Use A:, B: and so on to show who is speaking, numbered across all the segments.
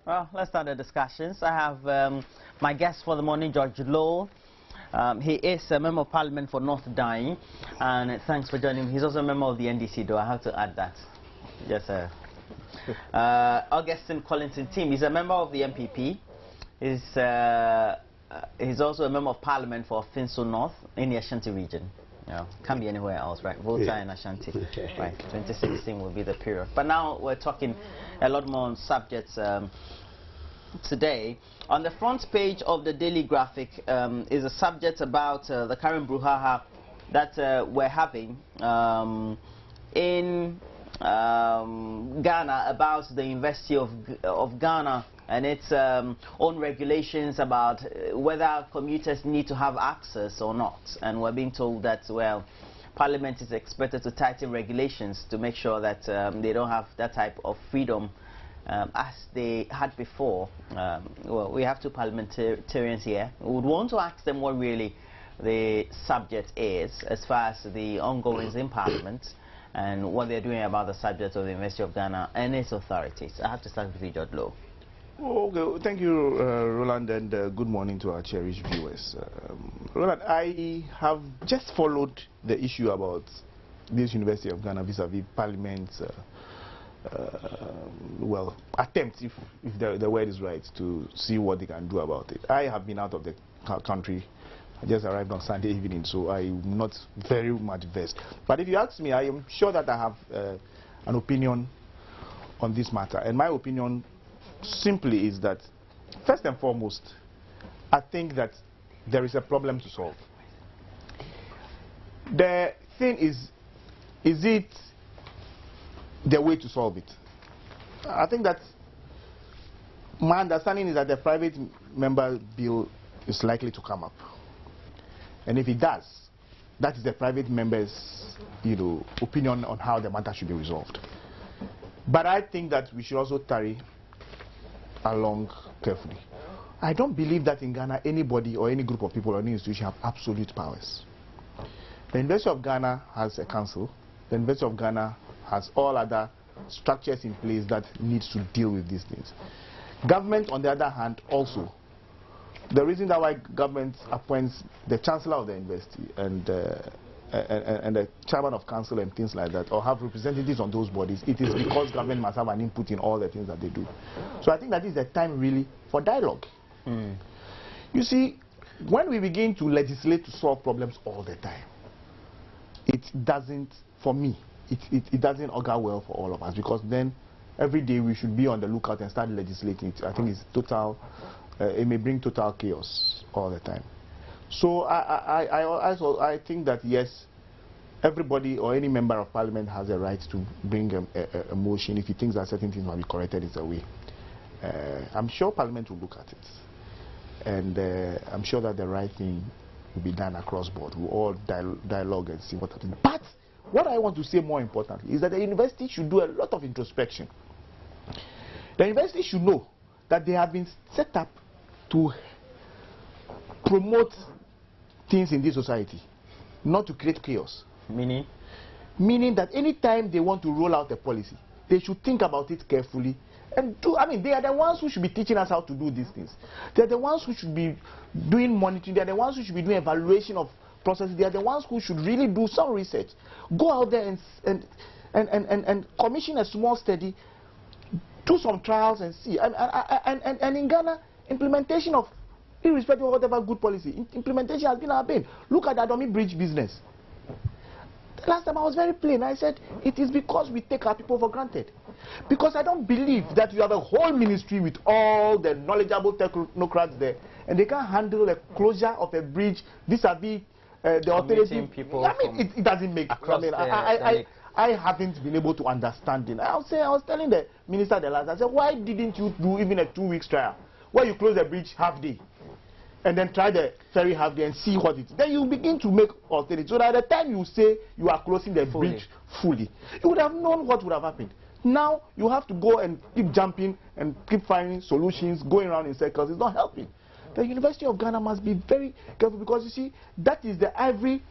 A: Well, let's start the discussions. I have my guest for the morning, George Lowe. He is a member of Parliament for North Dying, and thanks for joining me. He's also a member of the NDC, though I have to add that. Yes, sir. Augustine Collington-Tim, he's a member of the MPP. He's also a member of Parliament for Finso North in the Ashanti region. Can't be anywhere else, right? Volta and Ashanti. Right, 2016 will be the period. But now we're talking a lot more on subjects today. On the front page of the Daily Graphic is a subject about the current brouhaha that we're having in Ghana about the University of Ghana and its own regulations about whether commuters need to have access or not. And we're being told that, well, Parliament is expected to tighten regulations to make sure that they don't have that type of freedom as they had before. Well, we have two parliamentarians here. We would want to ask them what really the subject is as far as the ongoings in Parliament and what they're doing about the subject of the University of Ghana and its authorities. I have to start with you, George Lowe.
B: Okay, thank you, Roland, and good morning to our cherished viewers. Roland, I have just followed the issue about this University of Ghana vis-a-vis Parliament's well, attempt, if the word is right, to see what they can do about it. I have been out of the country. I just arrived on Sunday evening, so I'm not very much versed. But if you ask me, I am sure that I have an opinion on this matter. And my opinion simply is that, first and foremost, I think that there is a problem to solve. The thing is it the way to solve it? I think that my understanding is that the private member bill is likely to come up. And if it does, that is the private member's, opinion on how the matter should be resolved. But I think that we should also tarry along carefully. I don't believe that in Ghana anybody or any group of people or any institution have absolute powers. The University of Ghana has a council. The University of Ghana has all other structures in place that needs to deal with these things. Government, on the other hand, also. The reason that why government appoints the chancellor of the university and the chairman of council and things like that, or have representatives on those bodies, it is because government must have an input in all the things that they do. So I think that is the time really for dialogue. You see, when we begin to legislate to solve problems all the time, it doesn't, for me, it doesn't augur well for all of us, because then every day we should be on the lookout and start legislating. I think it's total, it may bring total chaos all the time. So I think that yes, everybody or any member of Parliament has a right to bring a motion if he thinks that certain things will be corrected is a way. I'm sure Parliament will look at it, and I'm sure that the right thing will be done across board. We'll all dialogue and see what happens. But what I want to say more importantly is that the university should do a lot of introspection. The university should know that they have been set up to promote things in this society, not to create chaos.
A: Meaning?
B: Meaning that any time they want to roll out a policy, they should think about it carefully and do. I mean, they are the ones who should be teaching us how to do these things. They are the ones who should be doing monitoring. They are the ones who should be doing evaluation of processes. They are the ones who should really do some research. Go out there and commission a small study, do some trials and see. And in Ghana, implementation of, irrespective of whatever good policy, implementation has been our bane. Look at the Adomi Bridge business. The last time I was very plain. I said it is because we take our people for granted. Because I don't believe that you have a whole ministry with all the knowledgeable technocrats there, and they can't handle the closure of a bridge vis-a-vis the alternative. I mean, it doesn't make. I haven't been able to understand it. I was telling the minister the last. I said, why didn't you do even a 2-week trial where you close the bridge half day, and then try the ferry half day and see what it is? Then you begin to make alternatives. So that at the time you say you are closing the bridge fully, you would have known what would have happened. Now you have to go and keep jumping and keep finding solutions, going around in circles. It's not helping. The University of Ghana must be very careful, because you see, that is the ivory.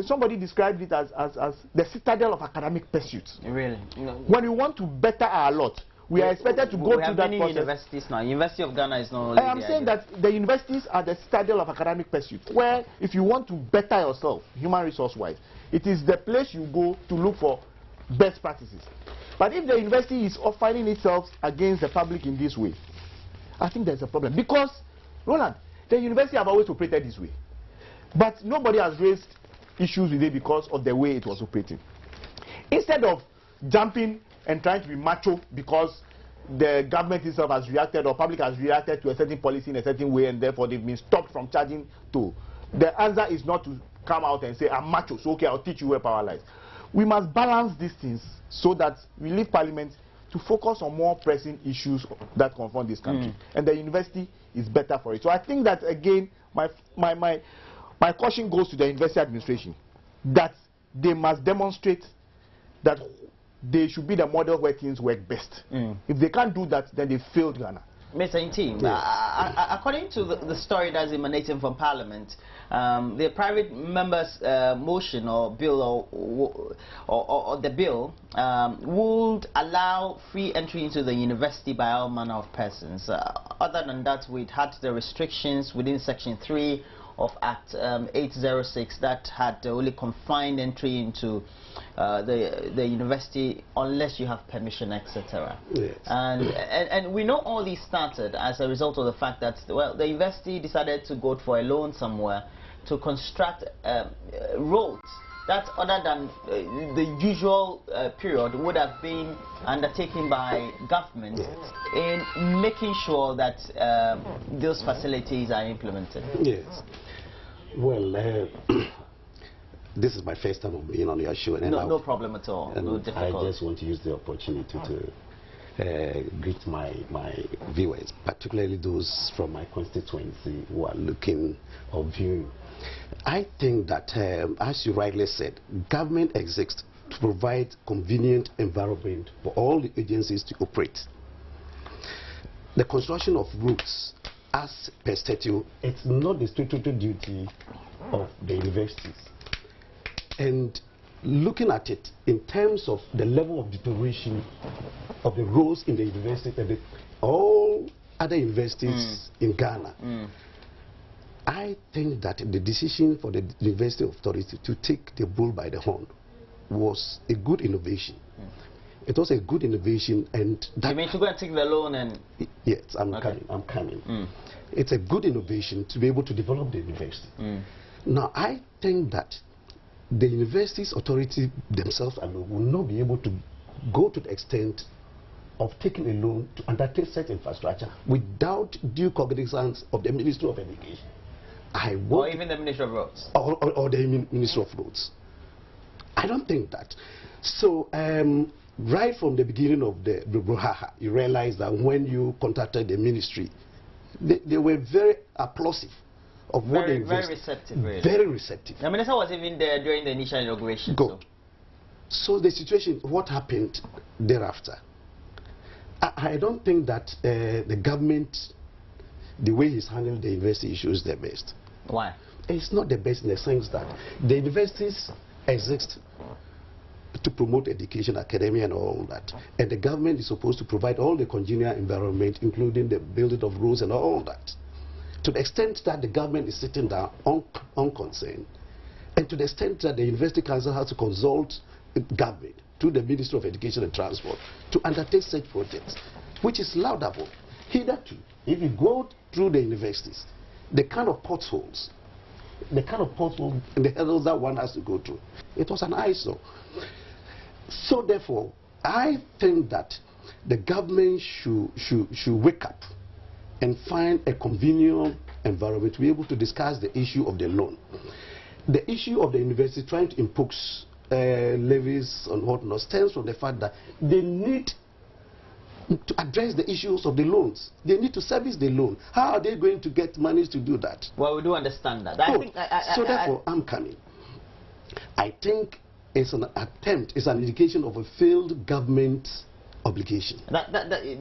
B: Somebody described it as the citadel of academic pursuits.
A: Really?
B: When we want to better our lot, we are expected to go through that process.
A: Universities now. University of Ghana is not only
B: I'm saying that the universities are the citadel of academic pursuit, where if you want to better yourself, human resource-wise, it is the place you go to look for best practices. But if the university is finding itself against the public in this way, I think there's a problem. Because, Roland, the university have always operated this way. But nobody has raised issues with it because of the way it was operating. Instead of jumping and trying to be macho because the government itself has reacted or public has reacted to a certain policy in a certain way and therefore they've been stopped from charging toll, the answer is not to come out and say, I'm macho, so okay, I'll teach you where power lies. We must balance these things so that we leave Parliament to focus on more pressing issues that confront this country. And the university is better for it. So I think that, again, my caution goes to the university administration that they must demonstrate that they should be the model where things work best. If they can't do that, then they failed Ghana. Mr.
A: Intim, according to the story that's emanating from Parliament, the private members' motion or bill or the bill would allow free entry into the university by all manner of persons. Other than that, we'd had the restrictions within Section 3 of Act 806 that had only confined entry into the university unless you have permission, etc.
C: Yes.
A: And we know all these started as a result of the fact that, well, the university decided to go for a loan somewhere to construct roads that, other than the usual period, would have been undertaken by government in making sure that those facilities are implemented.
C: Yes. Well, this is my first time of being on your show. And
A: no problem at all.
C: And
A: no difficult.
C: I just want to use the opportunity to greet my viewers, particularly those from my constituency who are looking or viewing. I think that, as you rightly said, government exists to provide convenient environment for all the agencies to operate. The construction of roads, as per statute, it's not the statutory duty of the universities. And looking at it in terms of the level of deterioration of the roads in the university and all other universities in Ghana, I think that the decision for the University Authority to take the bull by the horn was a good innovation. It was a good innovation, and that
A: you mean to go and take the loan and...
C: Yes, I'm coming. It's a good innovation to be able to develop the university. Now, I think that the Universities Authority themselves alone will not be able to go to the extent of taking a loan to undertake such infrastructure without due cognizance of the Ministry of Education.
A: Or even the Ministry of Roads.
C: Or the Ministry of Roads. I don't think that. So, right from the beginning of the brouhaha, you realize that when you contacted the ministry, they were very applausive of what they invested.
A: Very receptive, really.
C: Very receptive.
A: The minister was even there during the initial inauguration.
C: Good. So the situation, what happened thereafter? I don't think that the government, the way he's handled the university issue is the best.
A: Why?
C: It's not the best in the sense that the universities exist to promote education, academia and all that. And the government is supposed to provide all the congenial environment, including the building of roads and all that. To the extent that the government is sitting down unconcerned, and to the extent that the University Council has to consult government through the Ministry of Education and Transport to undertake such projects, which is laudable. Hitherto, if you go through the universities, the kind of potholes and the hurdles that one has to go through, it was an eyesore. So therefore, I think that the government should wake up and find a convenient environment to be able to discuss the issue of the loan. The issue of the university trying to impose levies and whatnot stems from the fact that they need to address the issues of the loans. They need to service the loan. How are they going to get money to do that?
A: Well, we do understand that.
C: So therefore, I'm coming. I think it's an attempt, it's an indication of a failed government obligation.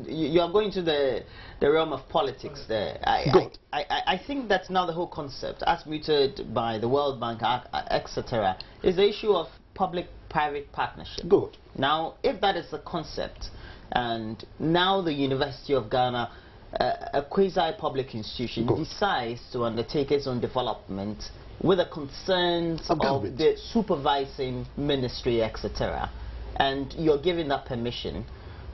A: You are going to the realm of politics there. I think that now the whole concept, as mooted by the World Bank, etc., is the issue of public-private partnership.
C: Good.
A: Now, if that is the concept, and now the University of Ghana, a quasi-public institution, decides to undertake its own development with the concerns of the supervising ministry, etc., and you're giving that permission,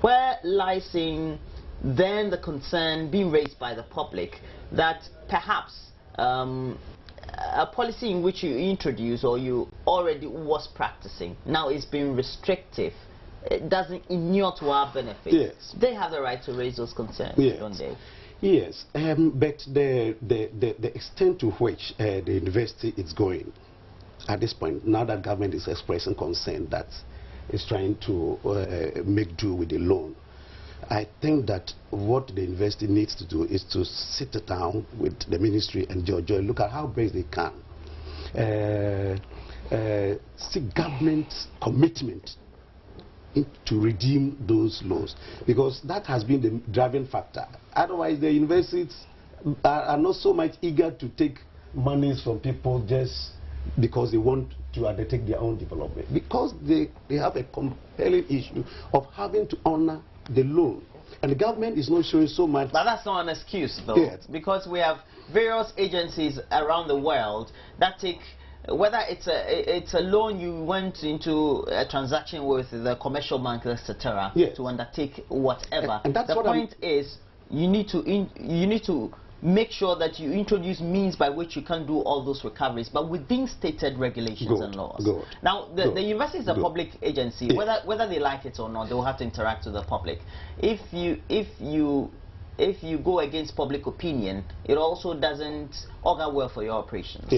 A: where lies in then the concern being raised by the public that perhaps a policy in which you introduce or you already was practicing now is being restrictive. It doesn't inure to our benefit.
C: Yes.
A: They have the right to raise those concerns, don't they?
C: Yes, but the extent to which the university is going at this point, now that government is expressing concern that it's trying to make do with the loan, I think that what the university needs to do is to sit down with the ministry and look at how best they can seek government commitment to redeem those loans, because that has been the driving factor. Otherwise, the universities are not so much eager to take monies from people just because they want to undertake their own development, because they have a compelling issue of having to honor the loan, and the government is not showing so much.
A: But that's not an excuse, though, because we have various agencies around the world that take, whether it's a loan you went into a transaction with the commercial bank, etc., to undertake whatever. And that's the point is you need to make sure that you introduce means by which you can do all those recoveries, but within stated regulations and laws. Now, the university is a public agency. Whether they like it or not, they will have to interact with the public. If you go against public opinion, it also doesn't augur well for your operations.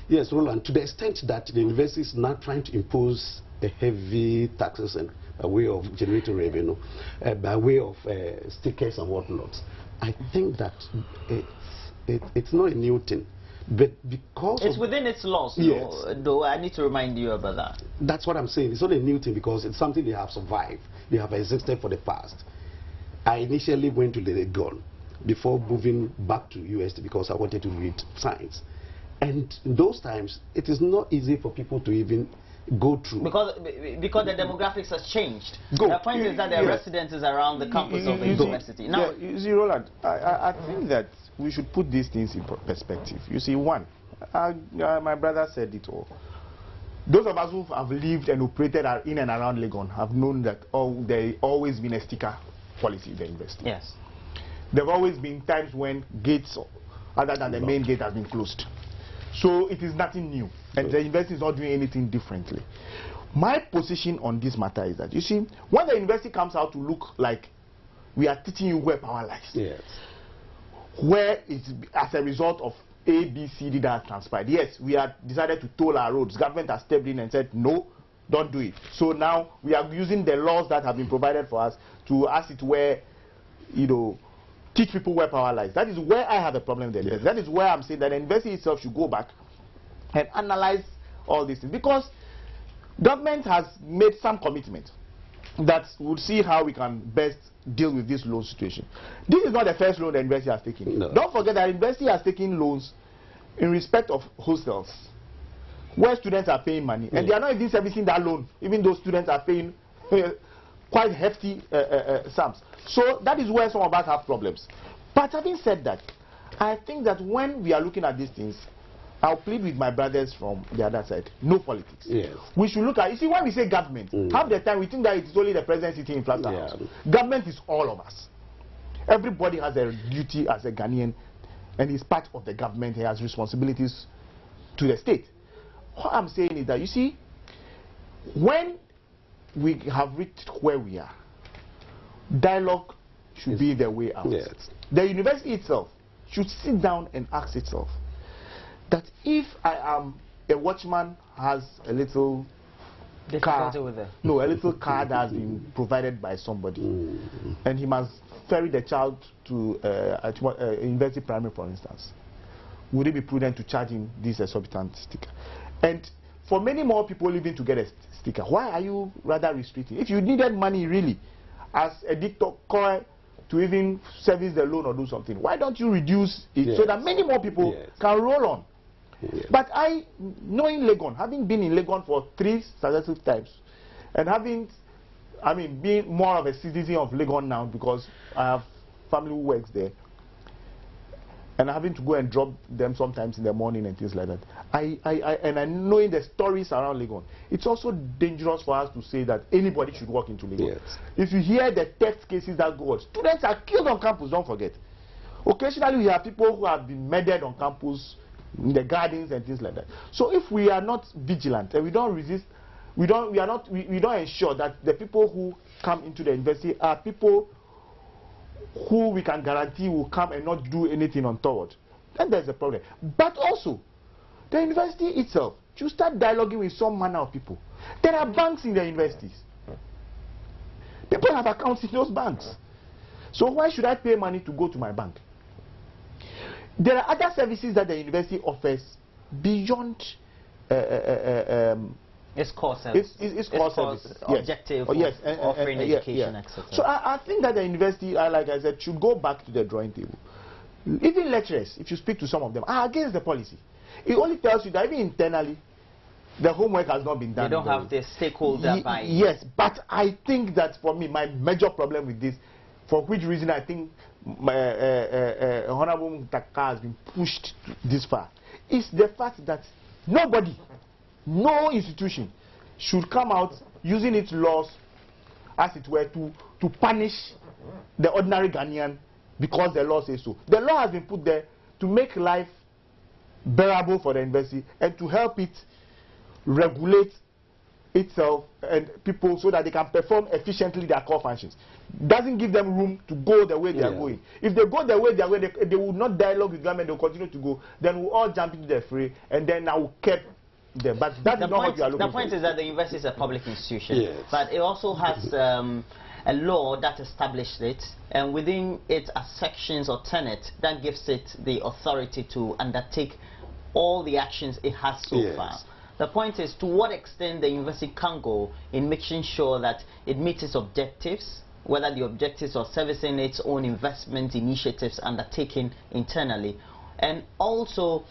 C: Yes, Roland, to the extent that the university is not trying to impose a heavy taxes and a way of generating revenue, by way of stickers and whatnot, I think that it's not a new thing. But because
A: it's within its laws, though I need to remind you about that.
C: That's what I'm saying. It's not a new thing because it's something they have survived. They have existed for the past. I initially went to Legon before moving back to UST because I wanted to read science. And in those times, it is not easy for people to even go through. Because
A: the demographics has changed. The point is that there are residences around the campus of the university. Now,
B: you see, Roland, I think that we should put these things in perspective. You see, one, my brother said it all. Those of us who have lived and operated in and around Legon have known that there always been a sticker policy in the university.
A: Yes.
B: There have always been times when gates, other than the main gate, have been closed. So it is nothing new, and the university is not doing anything differently. My position on this matter is that, you see, when the university comes out to look like we are teaching you where power lies, where it's as a result of A, B, C, D that has transpired. Yes, we have decided to toll our roads. Government has stepped in and said, no, don't do it. So now we are using the laws that have been provided for us to, as it were, teach people where power lies. That is where I have a problem with the university. That is where I'm saying that the university itself should go back and analyze all these things, because government has made some commitment that would see how we can best deal with this loan situation. This is not the first loan the university has taken. Don't forget that the university has taken loans in respect of hostels where students are paying money, and they are not even servicing that loan, even though students are paying quite hefty sums. So that is where some of us have problems. But having said that, I think that when we are looking at these things, I'll plead with my brothers from the other side. No politics. We should look at, you see, when we say government, half the time we think that it's only the president sitting in front of us. Government is all of us. Everybody has a duty as a Ghanaian, and he's part of the government. He has responsibilities to the state. What I'm saying is that, you see, when we have reached where we are, dialogue should be the way out. The university itself should sit down and ask itself that if I am a watchman, has a little car, a little car that has been provided by somebody, and he must ferry the child to university primary, for instance, would it be prudent to charge him this exorbitant sticker? And for many more people living to get a sticker, why are you rather restricting? If you needed money really, as a dictator to even service the loan or do something, why don't you reduce it so that many more people can roll on? But knowing Legon, having been in Legon for 3 successive times, and having I mean, being more of a citizen of Legon now, because I have family who works there, and having to go and drop them sometimes in the morning and things like that. And knowing the stories around Legon, it's also dangerous for us to say that anybody should walk into Legon. Yes. If you hear the theft cases that go on, students are killed on campus, don't forget. Occasionally we have people who have been murdered on campus, in the gardens and things like that. So if we are not vigilant and we don't resist, we don't ensure that the people who come into the university are people who we can guarantee will come and not do anything untoward, then there's a problem. But also, the university itself should start dialoguing with some manner of people. There are banks in the universities. People have accounts in those banks. So why should I pay money to go to my bank? There are other services that the university offers beyond
A: its core service.
B: Its core service.
A: Objective of offering education, etc.
B: So I think that the university, like I said, should go back to the drawing table. Even lecturers, if you speak to some of them, are against the policy. It only tells you that even internally, the homework has not been done.
A: They don't have the stakeholder buy-in.
B: Yes, but I think that for me, my major problem with this, for which reason I think Honorable Mutaka has been pushed this far, is the fact that nobody, no institution should come out using its laws, as it were, to punish the ordinary Ghanaian because the law says so. The law has been put there to make life bearable for the university and to help it regulate itself and people so that they can perform efficiently their core functions. Doesn't give them room to go the way they are going. If they go the way they are going, they will not dialogue with government, they will continue to go, then we'll all jump into the fray and then now we'll keep them. But that's not what you are looking for.
A: The point is that the university is a public institution, but it also has a law that established it, and within it are sections or tenets that gives it the authority to undertake all the actions it has so far. The point is to what extent the university can go in making sure that it meets its objectives, whether the objectives are servicing its own investment initiatives undertaken internally, and also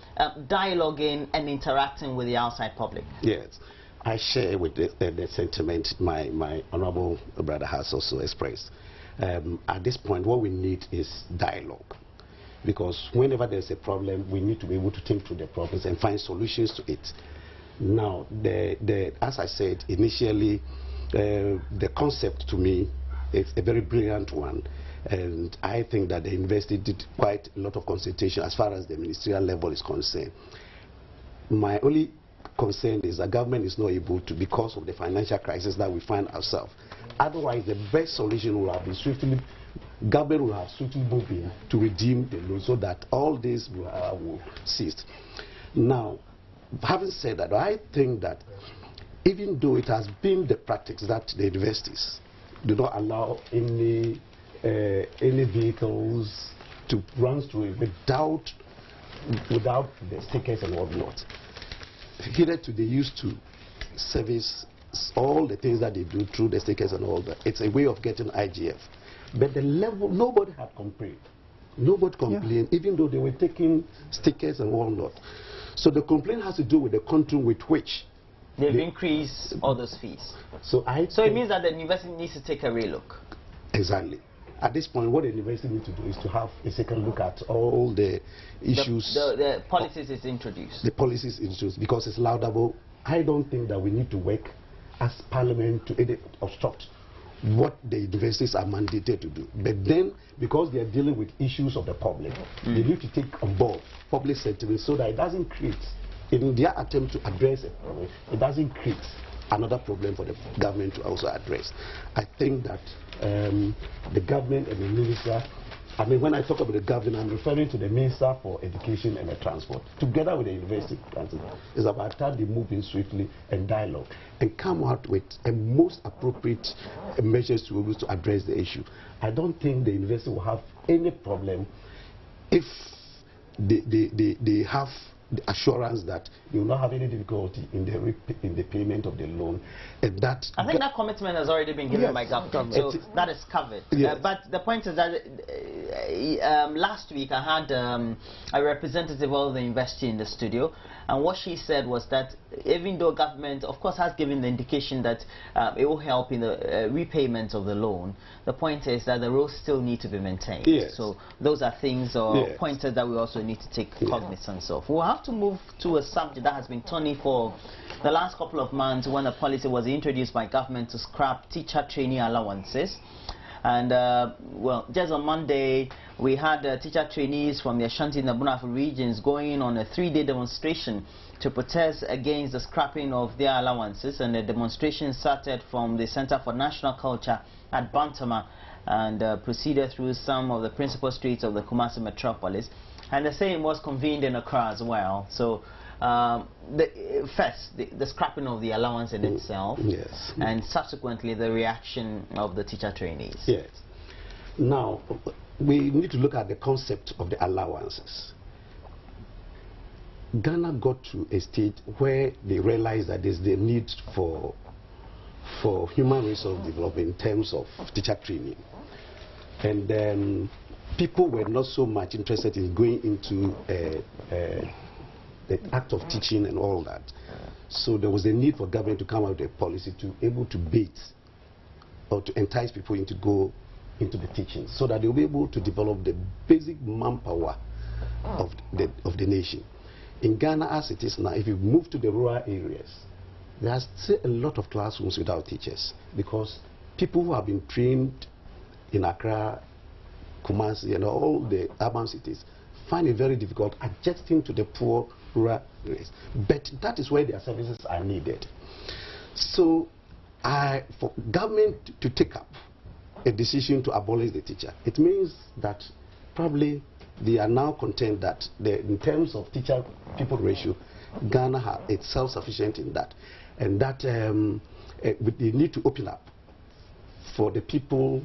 A: dialoguing and interacting with the outside public.
C: Yes, I share with the sentiment my honorable brother has also expressed. At this point, what we need is dialogue. Because whenever there's a problem, we need to be able to think through the problems and find solutions to it. Now, as I said initially, the concept to me is a very brilliant one, and I think that the university did quite a lot of consultation as far as the ministerial level is concerned. My only concern is that government is not able to, because of the financial crisis that we find ourselves. Otherwise, the best solution will have been swiftly, government will have swiftly moved in to redeem the loan so that all this will cease. Now, having said that, I think that even though it has been the practice that the universities do not allow any vehicles to run through it without the stickers and whatnot. Hitherto they used to service all the things that they do through the stickers and all that. It's a way of getting IGF. But the level, nobody had complained. Nobody complained, even though they were taking stickers and whatnot. So the complaint has to do with the country with which
A: they've increased all those fees.
C: So
A: it means that the university needs to take a relook.
C: Exactly. At this point, what the university needs to do is to have a second look at all the issues.
A: The policies is introduced. The
C: policies introduced because it's laudable. I don't think that we need to work as parliament to obstruct what the universities are mandated to do. But then, because they are dealing with issues of the public, they need to take on board public sentiment so that it doesn't create, in their attempt to address it, it doesn't create another problem for the government to also address. I think that the government and the minister, I mean, when I talk about the government, I'm referring to the Minister for Education and the Transport, together with the University Council. It's about time they move in swiftly and dialogue and come out with a most appropriate measures to be able to address the issue. I don't think the university will have any problem if they have the assurance that you will not have any difficulty in the payment of the loan. And that
A: I think that commitment has already been given by government, so that is covered. But the point is that last week I had a representative of the university in the studio, and what she said was that even though government, of course, has given the indication that it will help in the repayment of the loan, the point is that the roads still need to be maintained.
C: Yes.
A: So those are things or
C: yes.
A: pointers that we also need to take cognizance of. We'll have to move to a subject that has been turning for the last couple of months when the policy was introduced by government to scrap teacher trainee allowances. And well, just on Monday, we had teacher trainees from the Ashanti and the Bunafu regions going on a 3-day demonstration to protest against the scrapping of their allowances. And the demonstration started from the Center for National Culture at Bantama and proceeded through some of the principal streets of the Kumasi metropolis. And the same was convened in Accra as well. So the scrapping of the allowance in itself,
C: yes.
A: and subsequently the reaction of the teacher trainees.
C: Yes. Now, we need to look at the concept of the allowances. Ghana got to a stage where they realized that there's the need for human resource development in terms of teacher training. And then people were not so much interested in going into the act of teaching and all that. So there was a need for government to come out with a policy to able to bait or to entice people into go into the teaching so that they'll be able to develop the basic manpower of the nation. In Ghana as it is now, if you move to the rural areas, there are still a lot of classrooms without teachers because people who have been trained in Accra, Kumasi and all the urban cities find it very difficult adjusting to the poor rural areas. But that is where their services are needed. So for government to take up a decision to abolish the teacher, it means that probably they are now content that in terms of teacher-people ratio, Ghana is self-sufficient in that. And that they need to open up for the people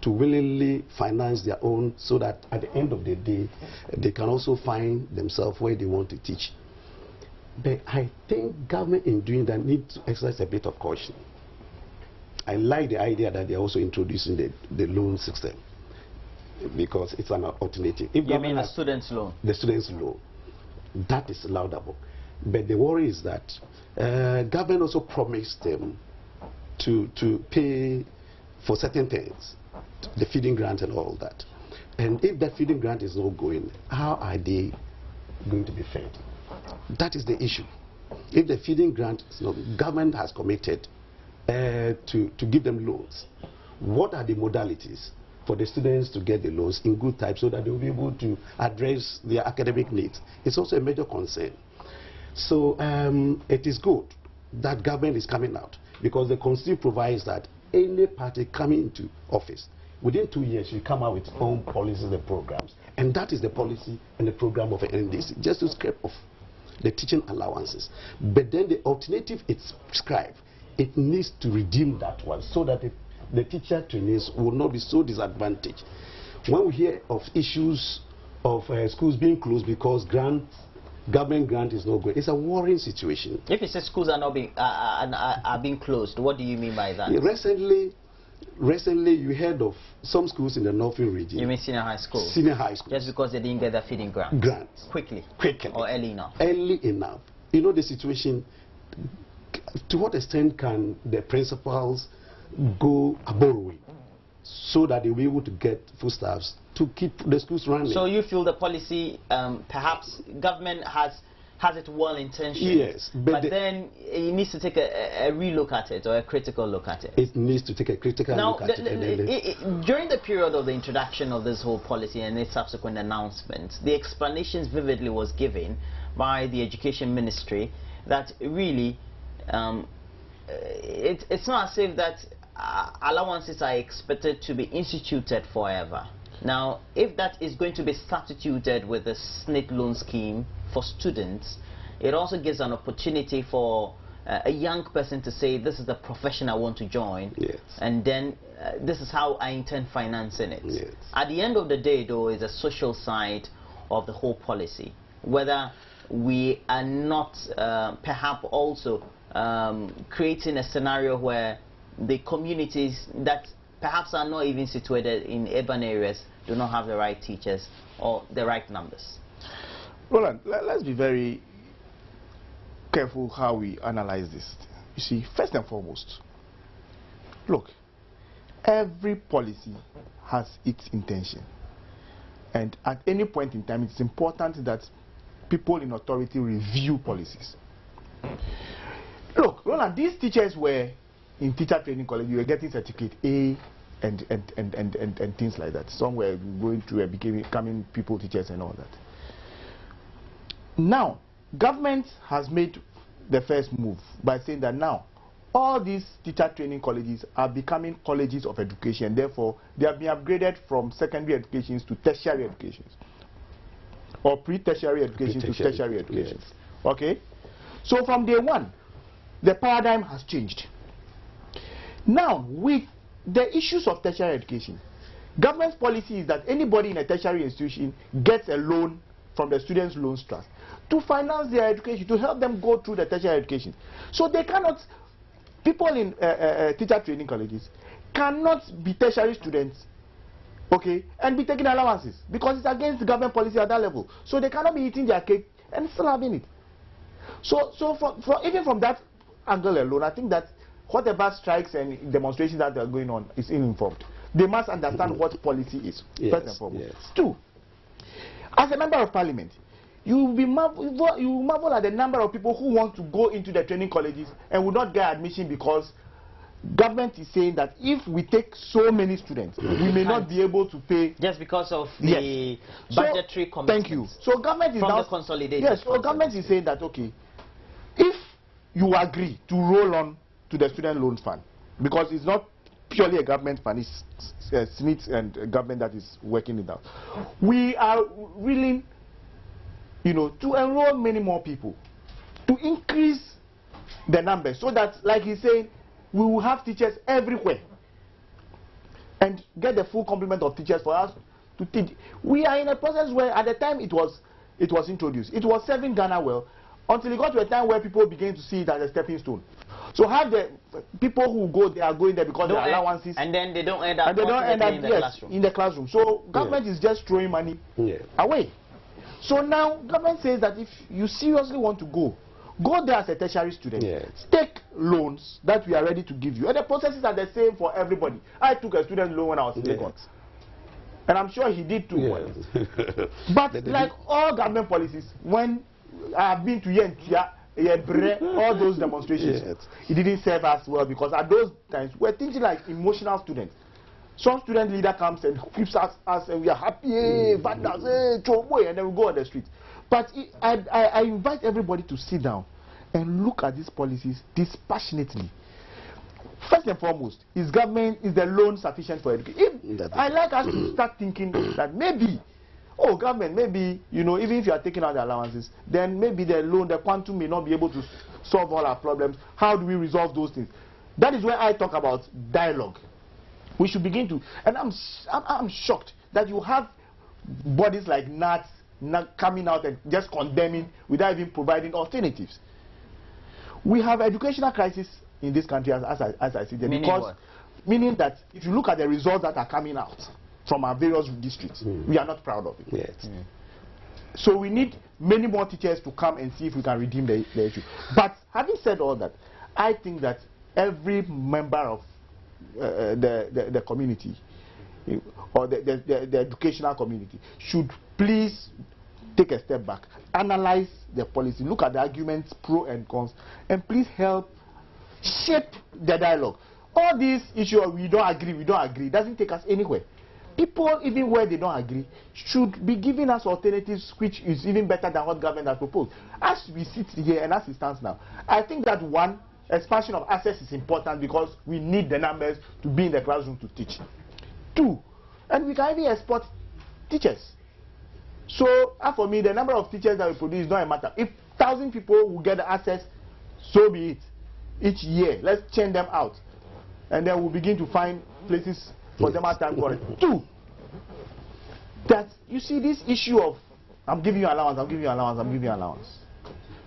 C: to willingly finance their own so that at the end of the day, they can also find themselves where they want to teach. But I think government in doing that needs to exercise a bit of caution. I like the idea that they're also introducing the loan system because it's an alternative. If
A: you mean the student's loan? The
C: student's loan. That is laudable. But the worry is that government also promised them to pay for certain things, the feeding grant and all that. And if that feeding grant is not going, how are they going to be fed? That is the issue. If the feeding grant is not, government has committed to give them loans. What are the modalities for the students to get the loans in good time so that they will be able to address their academic needs? It's also a major concern. So it is good that government is coming out because the Constitution provides that any party coming into office, within 2 years, you come out with own policies and programs. And that is the policy and the program of the NDC, just to scrape off the teaching allowances. But then the alternative it's prescribed, it needs to redeem that one so that the teacher trainees will not be so disadvantaged. When we hear of issues of schools being closed because government grant is not good, it's a worrying situation.
A: If you say schools are not being closed, what do you mean by that?
C: Yeah, recently you heard of some schools in the northern region.
A: You mean senior high school?
C: Senior high school.
A: Just because they didn't get the feeding grant?
C: Grants.
A: Quickly. Or early enough?
C: Early enough. You know the situation, to what extent can the principals go borrowing so that they will be able to get foodstuffs to keep the schools running? So
A: you feel the policy, perhaps government has it well intentioned,
C: yes,
A: but then it needs to take a relook at it or a critical look at it.
C: It needs to take a critical look at it.
A: During the period of the introduction of this whole policy and its subsequent announcements, the explanations vividly was given by the Education Ministry that really it's not as if that allowances are expected to be instituted forever. Now, if that is going to be substituted with a SNIT loan scheme for students, it also gives an opportunity for a young person to say, this is the profession I want to join,
C: yes,
A: and then this is how I intend financing it.
C: Yes.
A: At the end of the day, though, is a social side of the whole policy, whether we are not perhaps also creating a scenario where the communities that perhaps are not even situated in urban areas do not have the right teachers or the right numbers?
B: Roland, let's be very careful how we analyze this. You see, first and foremost, look, every policy has its intention. And at any point in time, it's important that people in authority review policies. Look, Roland, these teachers were in teacher training college, you were getting certificate A and things like that. Some were going through and becoming people teachers and all that. Now, government has made the first move by saying that now all these teacher training colleges are becoming colleges of education. Therefore, they have been upgraded from secondary educations to tertiary educations, or pre-tertiary education to tertiary education. Yes. Okay? So from day one, the paradigm has changed. Now, with the issues of tertiary education, government's policy is that anybody in a tertiary institution gets a loan from the Students' Loans Trust to finance their education, to help them go through the tertiary education. So they cannot, people in teacher training colleges cannot be tertiary students, okay, and be taking allowances, because it's against the government policy at that level. So they cannot be eating their cake and still having it. So even from that angle alone, I think that whatever strikes and demonstrations that are going on is ill-informed. They must understand what policy is, first and foremost. Yes. Two, as a member of parliament, you will marvel at the number of people who want to go into the training colleges and will not get admission because government is saying that if we take so many students, we may not be able to pay.
A: Just because of the budgetary commitments.
B: Thank you. So government is
A: from
B: now
A: the consolidated.
B: Yes, so government is saying that, okay, if you agree to roll on to the student loan fund, because it's not purely a government fund, it's SNIT and government that is working it out. We are willing, you know, to enroll many more people, to increase the numbers, so that, like he's saying, we will have teachers everywhere and get the full complement of teachers for us to teach. We are in a process where, at the time it was introduced, it was serving Ghana well, until it got to a time where people began to see it as a stepping stone. So have the people who go, they are going there because of their allowances,
A: and then they don't end up,
B: in the classroom. So government is just throwing money away. So now government says that if you seriously want to go there as a tertiary student, take loans that we are ready to give you, and the processes are the same for everybody. I took a student loan when I was in Lagos, and I'm sure he did too. But like all government policies, when I have been to Yentia, all those demonstrations, it didn't serve us well, because at those times we're thinking like emotional students. Some student leader comes and keeps us and we are happy, choboy, and then we go on the street. But I invite everybody to sit down and look at these policies dispassionately. First and foremost, is the loan sufficient for education? I like us to start thinking that maybe, government, maybe, you know, even if you are taking out the allowances, then maybe the loan, the quantum may not be able to solve all our problems. How do we resolve those things? That is where I talk about dialogue. We should begin to, and I'm shocked that you have bodies like NATS coming out and just condemning without even providing alternatives. We have educational crisis in this country as I see them, meaning that if you look at the results that are coming out from our various districts, we are not proud of it. So we need many more teachers to come and see if we can redeem the issue. But having said all that, I think that every member of the community or the educational community should please take a step back, analyze the policy, look at the arguments pro and cons, and please help shape the dialogue. All these issues of we don't agree doesn't take us anywhere. People, even where they don't agree, should be giving us alternatives which is even better than what government has proposed. As we sit here and as it stands now, I think that one, expansion of access is important because we need the numbers to be in the classroom to teach. Two, and we can even export teachers. So, for me, the number of teachers that we produce is not a matter. If 1,000 people will get the access, so be it. Each year, let's churn them out. And then we'll begin to find places for them as time for it. Two, that you see this issue of I'm giving you allowance, I'm giving you allowance, I'm giving you allowance.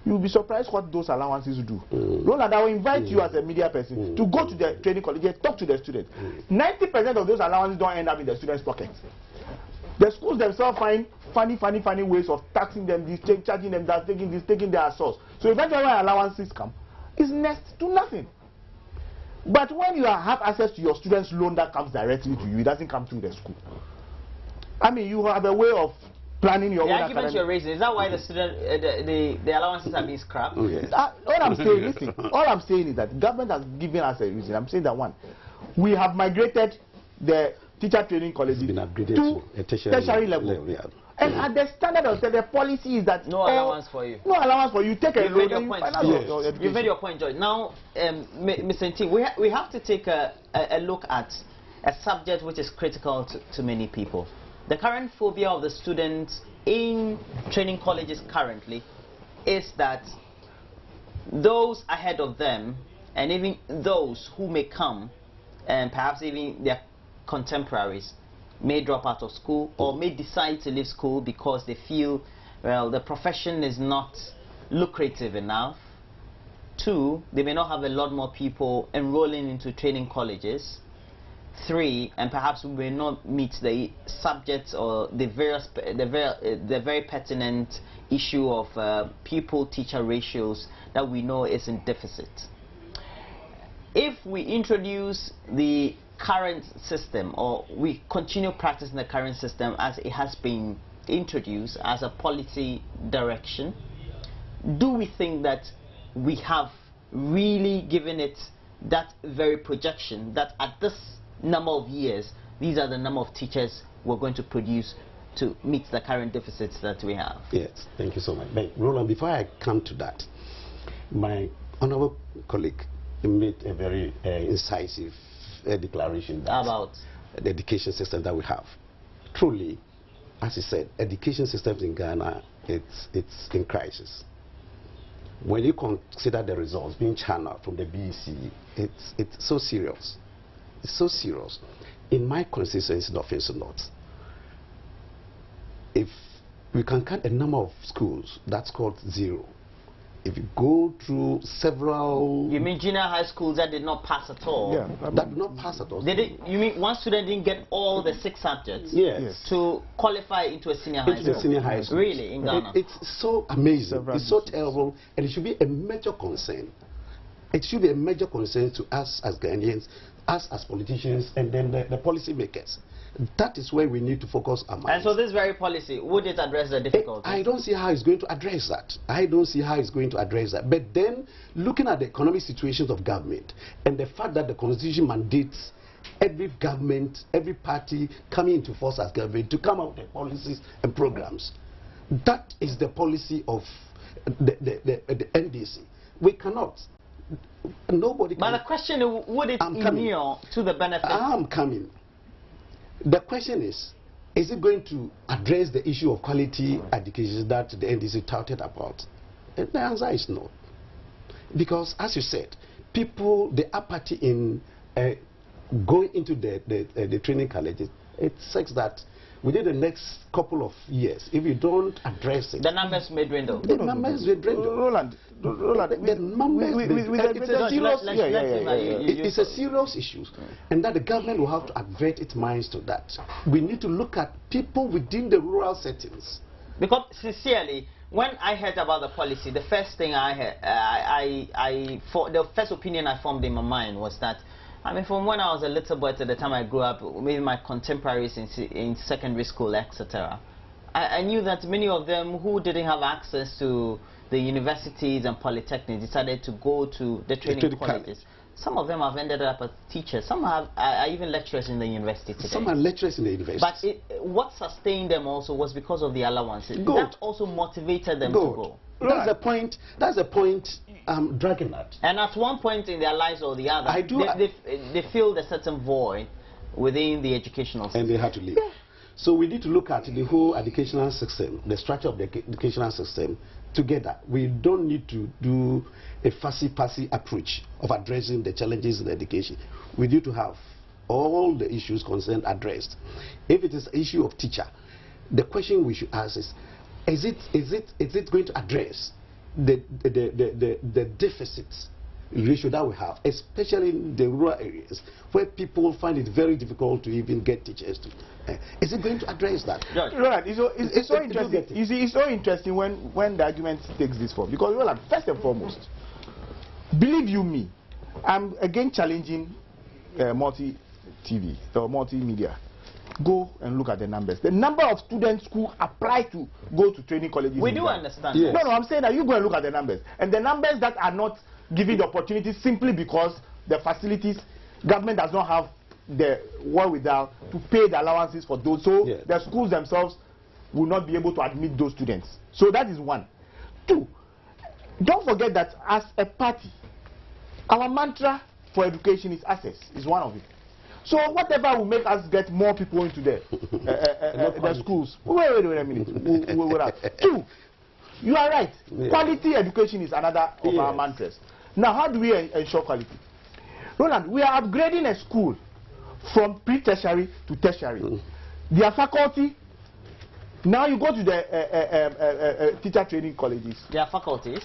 B: you'll be surprised what those allowances do. Roland, I will invite you as a media person to go to the training colleges, talk to the students. 90% of those allowances don't end up in the students' pockets. The schools themselves find funny ways of taxing them, charging them that, taking their source. So eventually when allowances come, it's next to nothing. But when you have access to your students' loan that comes directly to you, it doesn't come through the school. I mean, you have a way of planning your own academic. The argument you're raising, is that why the student, the allowances are being scrapped? Oh, yes. All I'm saying, listen, all I'm saying is that government has given us a reason. I'm saying that one, we have migrated the teacher training colleges to a tertiary level. Yeah. And at the standard of the policy is that no allowance for you. No allowance for you. Take a loan and you made your point, Joy. Now, Mr. T, we have to take a look at a subject which is critical to many people. The current phobia of the students in training colleges currently is that those ahead of them, and even those who may come, and perhaps even their contemporaries, may drop out of school or may decide to leave school because they feel, well, the profession is not lucrative enough. 2, they may not have a lot more people enrolling into training colleges. 3, and perhaps we may not meet the subjects or the very pertinent issue of pupil-teacher ratios that we know is in deficit. If we introduce the current system, or we continue practicing the current system as it has been introduced as a policy direction, do we think that we have really given it that very projection that at this number of years, these are the number of teachers we're going to produce to meet the current deficits that we have?
C: Yes, thank you so much. But Roland, before I come to that, my honorable colleague made a very incisive declaration about the education system that we have. Truly, as he said, education systems in Ghana, it's in crisis. When you consider the results being channeled from the BEC, it's so serious. It's so serious. In my constituency, North North, if we can count a number of schools, that's called 0. If you go through several... You mean junior high schools that did not pass at all? Yeah, that did not pass at all. You mean one student didn't get all the 6 subjects to qualify into a senior high school? Into a senior high school. Really, in Ghana? It's so amazing. It's so terrible, and it should be a major concern. It should be a major concern to us as Ghanaians, us as politicians, and then the policy makers. That is where we need to focus our minds. And so this very policy, would it address the difficulties? I don't see how it's going to address that. I don't see how it's going to address that. But then, looking at the economic situations of government, and the fact that the Constitution mandates every government, every party coming into force as government to come up with policies and programs, that is the policy of the NDC. We cannot. Nobody can. But the question is, would it inure to the benefit? I'm coming. The question is it going to address the issue of quality education that the NDC touted about? And the answer is no. Because, as you said, people, the apathy in going into the training colleges, it says that within the next couple of years, if you don't address it, the numbers may dwindle. The numbers may dwindle. Roland, the numbers, it's a serious issue, and that the government will have to avert its minds to that. We need to look at people within the rural settings. Because sincerely, when I heard about the policy, the first thing the first opinion I formed in my mind was that, I mean, from when I was a little boy to the time I grew up, maybe my contemporaries in secondary school, etc., I knew that many of them who didn't have access to the universities and polytechnics decided to go to the training colleges. Some of them have ended up as teachers. Some are even lecturers in the university today. Some are lecturers in the university. But what sustained them also was because of the allowances. Good. That also motivated them to go. That's the point. That's the point I'm dragging at. And at one point in their lives or the other, they feel a certain void within the educational system. And they have to leave. Yeah. So we need to look at the whole educational system, the structure of the educational system together. We don't need to do a fussy-passy approach of addressing the challenges in education. We need to have all the issues concerned addressed. If it is an issue of teacher, the question we should ask is it going to address the deficits ratio that we have, especially in the rural areas where people find it very difficult to even get teachers to. Is it going to address that?
B: Roland, it's so interesting. You see, it's so interesting when the argument takes this form, because Roland, first and foremost, believe you me, I'm again challenging multi-TV or multimedia. Go and look at the numbers. The number of students who apply to go to training colleges.
A: We do understand.
C: Yes.
B: No, I'm saying that you go and look at the numbers. And the numbers that are not giving the opportunity simply because the facilities, government does not have the wherewithal to pay the allowances for those. So the schools themselves will not be able to admit those students. So that is one. Two, don't forget that as a party, our mantra for education is access, is one of it. So whatever will make us get more people into the schools. Wait a minute. Two, you are right. Quality education is another of our mantras. Now, how do we ensure quality? Roland, we are upgrading a school from pre-tertiary to tertiary. Their faculty, now you go to the teacher training colleges.
A: Their faculties?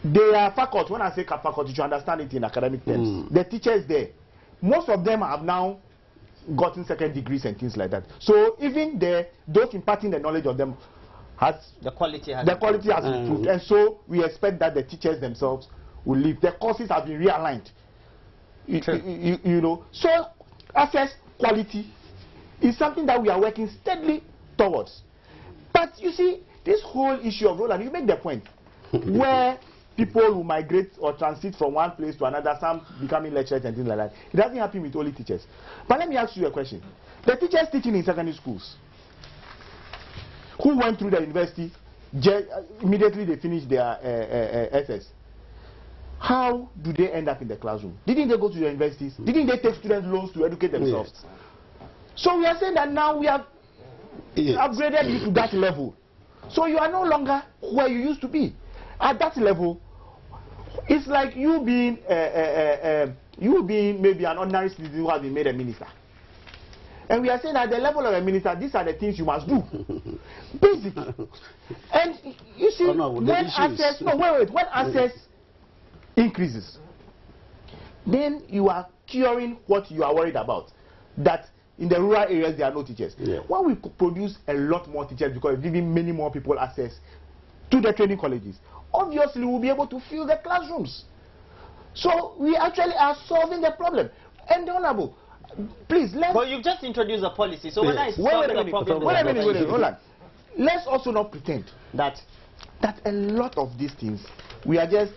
B: They are faculty. When I say faculty, you understand it in academic terms. The teachers there, most of them have now gotten second degrees and things like that. So even those imparting the knowledge of them the quality has improved. And so we expect that the teachers themselves will leave. The courses have been realigned. You know, so access quality is something that we are working steadily towards. But you see, this whole issue of Roland, you make the point where people who migrate or transit from one place to another, some becoming lecturers and things like that. It doesn't happen with only teachers. But let me ask you a question. The teachers teaching in secondary schools, who went through the university, immediately they finished their SS, how do they end up in the classroom? Didn't they go to the universities? Didn't they take student loans to educate themselves? Yes. So we are saying that now we have upgraded you to that level. So you are no longer where you used to be. At that level, it's like you being maybe an ordinary citizen who has been made a minister. And we are saying at the level of a minister, these are the things you must do. Basic. And you see, when access increases, then you are curing what you are worried about. That in the rural areas there are no teachers. When we could produce a lot more teachers because we're giving many more people access to the training colleges, obviously we'll be able to fill the classrooms. So we actually are solving the problem. And the Honorable, please let's...
A: But you've just introduced a policy, so when I solve the problem...
B: Wait a minute, hold on. Let's also not pretend that a lot of these things, we are just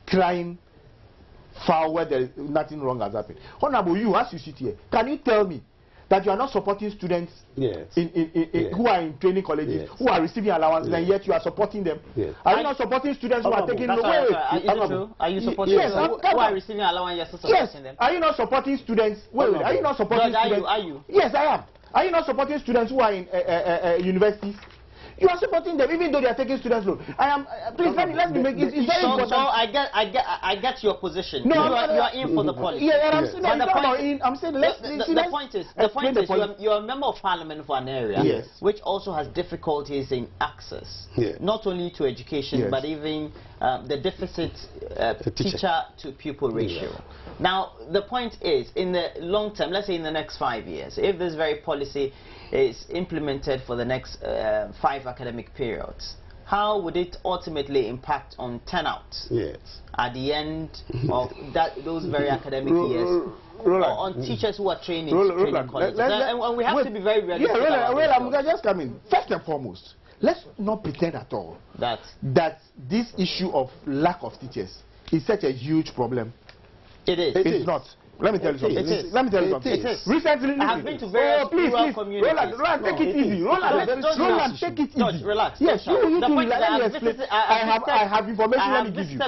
B: crying foul where there is nothing wrong has happened. Honorable, you, as you sit here, can you tell me that you are not supporting students who are in training colleges, who are receiving allowances, and yet you are supporting them? Are you not supporting students who are taking...
A: Are you supporting who are receiving allowance, you're supporting them?
B: Are you not supporting students? Are you not supporting students?
A: Are you?
B: Yes, I am. Are you not supporting students who are in universities? You are supporting them even though they are taking students loan. I am. Please let me make it. It's very important.
A: So I get your position. No, you are in for the policy.
B: I'm saying
A: the point is you are a member of parliament for an area which also has difficulties in access, not only to education but even the deficit teacher to pupil ratio. Now the point is, in the long term, let's say in the next 5 years, if this very policy is implemented for the next 5 academic periods, how would it ultimately impact on turnout at the end of those very academic years, or on teachers who are training colleges? And we have to be very realistic.
B: I'm just coming. First and foremost, let's not pretend at all that this issue of lack of teachers is such a huge problem.
A: It is.
B: It's not. Let me tell you something. Let me tell you something. Recently,
A: I have been to various rural communities.
B: Roland, take it easy. Roland, take it easy.
A: Relax.
B: Yes, you let me explain. I have information. Let me give you.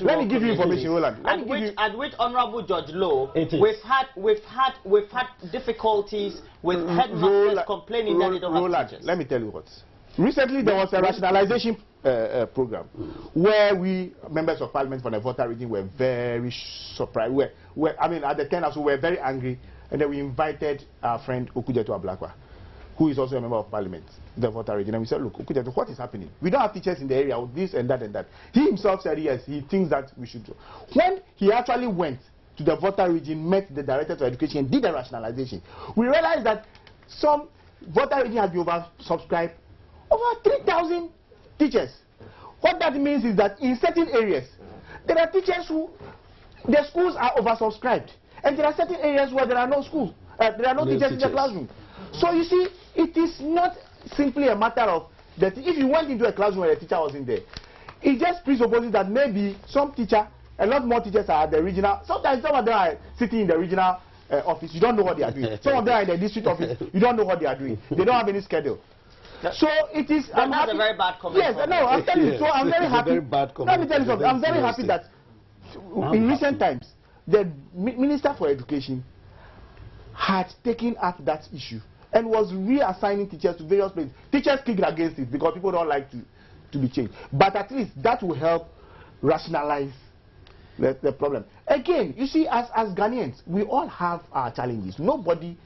B: Let me give you information, Roland.
A: At which Honorable Judge Lowe, we've had difficulties with headmasters complaining that they don't have teachers.
B: Let me tell you what. Recently, there was a rationalization program where we, members of parliament for the voter reading, were very surprised. I mean, at the time, we were very angry, and then we invited our friend Okujeto Ablakwa who is also a member of parliament, the voter region, and we said, look, what is happening? We don't have teachers in the area with this and that and that. He himself said yes, he thinks that we should do. When he actually went to the voter region, met the director of education, and did the rationalization, we realized that some voter region has been oversubscribed, over 3,000 teachers. What that means is that in certain areas, there are teachers who, the schools are oversubscribed, and there are certain areas where there are no schools, there are no teachers in the classroom. So you see, it is not simply a matter of that if you went into a classroom where a teacher was in there, it just presupposes that maybe some teacher, a lot more teachers are at the regional, sometimes some of them are sitting in the regional office, you don't know what they are doing. Some of them are in the district office, you don't know what they are doing. They don't have any schedule. So it is.
A: That's a very bad comment.
B: Yes, no, I'm telling you. So I'm very happy. Let me tell you something. I'm very happy that in recent times, the Minister for Education had taken up that issue and was reassigning teachers to various places. Teachers kicked against it because people don't like to be changed. But at least that will help rationalize the problem. Again, you see, as Ghanaians, we all have our challenges. Nobody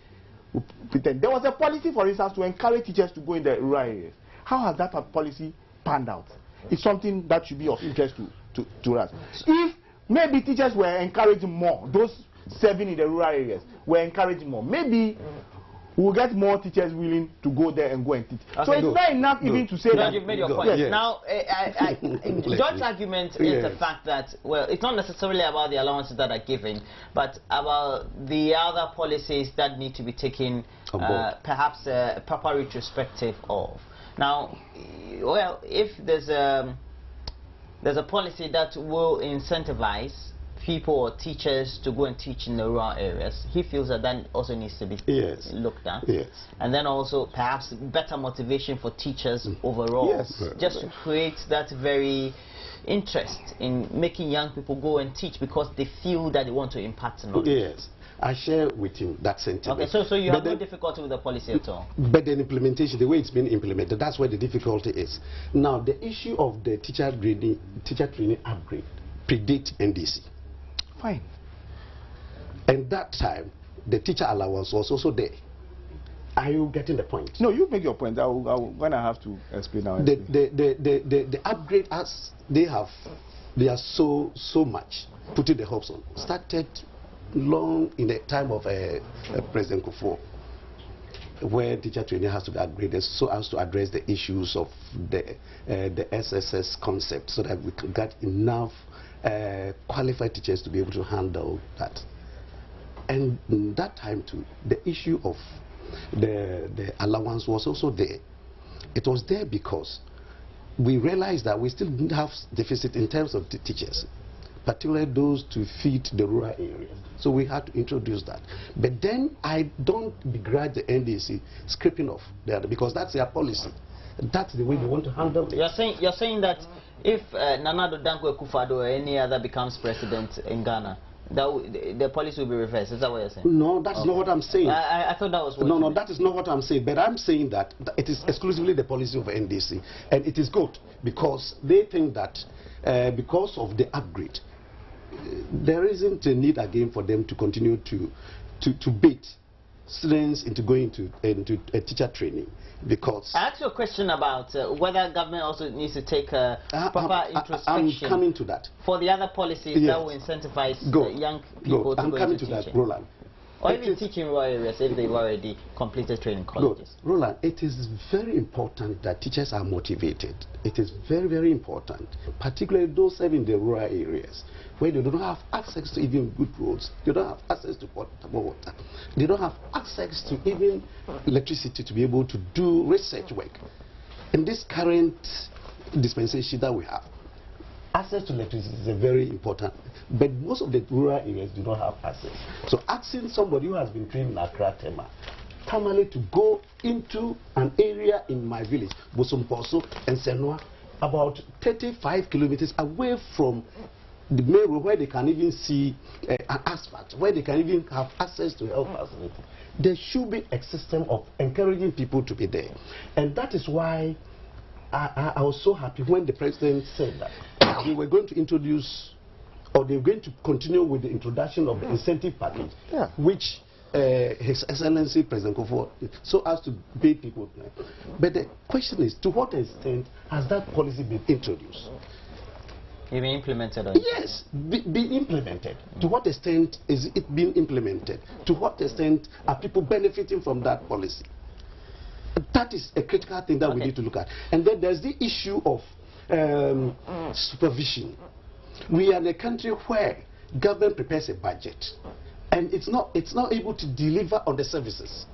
B: will pretend. There was a policy, for instance, to encourage teachers to go in the rural areas. How has that policy panned out? It's something that should be of interest to us. If maybe teachers were encouraging more, those serving in the rural areas were encouraging more, maybe we'll get more teachers willing to go there and go and teach. Okay, so it's not enough even to say that.
A: You've made your point. Yes. Now, George's argument is the fact that, well, it's not necessarily about the allowances that are given, but about the other policies that need to be taken, perhaps a proper retrospective of. Now, well, if there's a policy that will incentivize people or teachers to go and teach in the rural areas, he feels that that also needs to be looked at. Yes. And then also perhaps better motivation for teachers overall, just to create that very interest in making young people go and teach because they feel that they want to impart knowledge.
C: Yes, I share with you that sentiment.
A: Okay, so you have no difficulty with the policy at all?
C: But the implementation, the way it's been implemented, that's where the difficulty is. Now, the issue of the teacher training upgrade predates NDC.
B: Fine.
C: And that time, the teacher allowance was also there. Are you getting the point?
B: No, you make your point. I'm going to have to explain now.
C: The upgrade, as they are so much putting the hopes on, started long in the time of President Kufuor, where teacher training has to be upgraded so as to address the issues of the SSS concept, so that we can get enough qualified teachers to be able to handle that. And in that time too, the issue of the allowance was also there. It was there because we realized that we still didn't have deficit in terms of the teachers, particularly those to feed the rural areas. So we had to introduce that. But then I don't begrudge the NDC scraping off there, because that's their policy. That's the way they want to handle it.
A: You're saying that if Nana Addo Dankwa Akufo-Addo or any other becomes president in Ghana, the policy will be reversed. Is that what you're saying?
C: No, that's not what I'm saying.
A: I thought that was what
C: No, that is not what I'm saying. But I'm saying that it is exclusively the policy of NDC. And it is good because they think that because of the upgrade, there isn't a need again for them to continue to bait students into going into teacher training. Because
A: I asked you a question about whether government also needs to take a proper introspection.
C: I'm coming to that.
A: For the other policies that will incentivize young people to go into teaching. I'm coming to that,
C: Roland.
A: Or even teaching rural areas if they've already completed training colleges.
C: Good. Roland, it is very important that teachers are motivated. It is very, very important, particularly those serving the rural areas, where they don't have access to even good roads, they don't have access to potable water, they don't have access to even electricity to be able to do research work. In this current dispensation that we have, access to electricity is very important, but most of the rural areas do not have access. So asking somebody who has been trained in Accra, Tema, Tamale, to go into an area in my village, Bosomposo and Senua, about 35 kilometers away from the main road, where they can even see an asphalt, where they can even have access to health facility. There should be a system of encouraging people to be there. And that is why I was so happy when the president said that they were going to introduce, or they were going to continue with the introduction of the incentive package, which His Excellency President Kufuor so as to pay people. But the question is, to what extent has that policy been introduced?
A: It been implemented?
C: Yes, been implemented. To what extent is it being implemented? To what extent are people benefiting from that policy? That is a critical thing that we need to look at. And then there's the issue of supervision. We are in a country where government prepares a budget and it's not able to deliver on the services.